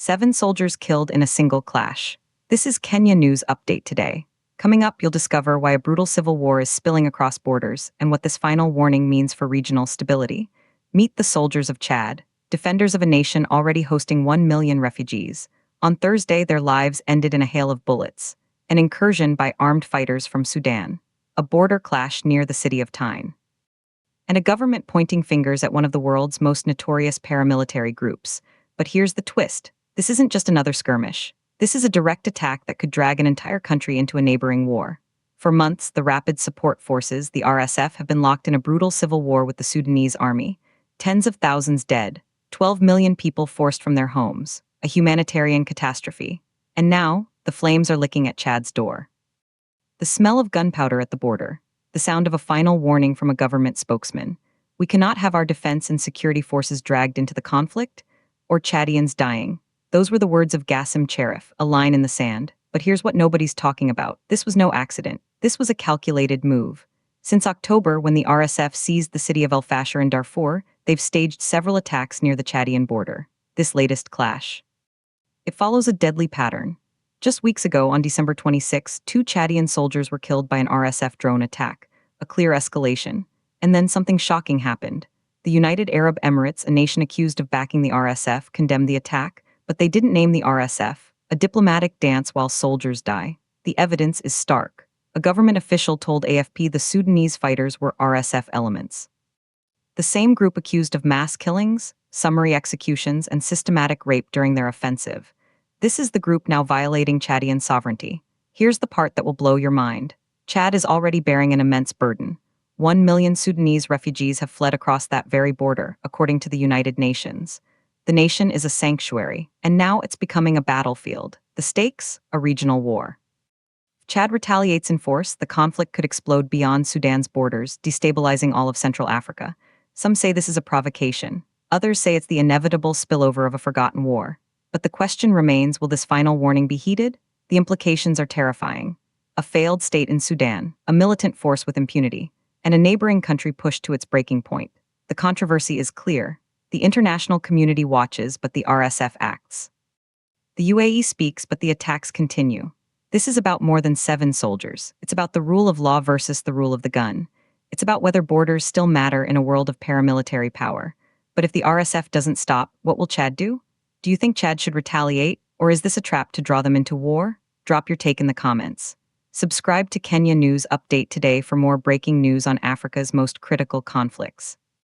7 soldiers killed in a single clash. This is Kenya News Update today. Coming up, you'll discover why a brutal civil war is spilling across borders and what this final warning means for regional stability. Meet the soldiers of Chad, defenders of a nation already hosting 1 million refugees. On Thursday, their lives ended in a hail of bullets, an incursion by armed fighters from Sudan, a border clash near the city of Tyne, and a government pointing fingers at one of the world's most notorious paramilitary groups. But here's the twist. This isn't just another skirmish. This is a direct attack that could drag an entire country into a neighboring war. For months, the Rapid Support Forces, the RSF, have been locked in a brutal civil war with the Sudanese army. Tens of thousands dead, 12 million people forced from their homes, a humanitarian catastrophe. And now, the flames are licking at Chad's door. The smell of gunpowder at the border, the sound of a final warning from a government spokesman. We cannot have our defense and security forces dragged into the conflict, or Chadians dying. Those were the words of Gassim Cherif, a line in the sand. But here's what nobody's talking about. This was no accident. This was a calculated move. Since October, when the RSF seized the city of El Fasher in Darfur, they've staged several attacks near the Chadian border. This latest clash, it follows a deadly pattern. Just weeks ago, on December 26, 2 Chadian soldiers were killed by an RSF drone attack, a clear escalation. And then something shocking happened. The United Arab Emirates, a nation accused of backing the RSF, condemned the attack, but they didn't name the RSF, a diplomatic dance while soldiers die. The evidence is stark. A government official told AFP the Sudanese fighters were RSF elements. The same group accused of mass killings, summary executions, and systematic rape during their offensive. This is the group now violating Chadian sovereignty. Here's the part that will blow your mind. Chad is already bearing an immense burden. 1 million Sudanese refugees have fled across that very border, according to the United Nations. The nation is a sanctuary, and now it's becoming a battlefield. The stakes? A regional war. If Chad retaliates in force, the conflict could explode beyond Sudan's borders, destabilizing all of Central Africa. Some say this is a provocation. Others say it's the inevitable spillover of a forgotten war. But the question remains, will this final warning be heeded? The implications are terrifying. A failed state in Sudan, a militant force with impunity, and a neighboring country pushed to its breaking point. The controversy is clear. The international community watches, but the RSF acts. The UAE speaks, but the attacks continue. This is about more than 7 soldiers. It's about the rule of law versus the rule of the gun. It's about whether borders still matter in a world of paramilitary power. But if the RSF doesn't stop, what will Chad do? Do you think Chad should retaliate, or is this a trap to draw them into war? Drop your take in the comments. Subscribe to Kenya News Update today for more breaking news on Africa's most critical conflicts.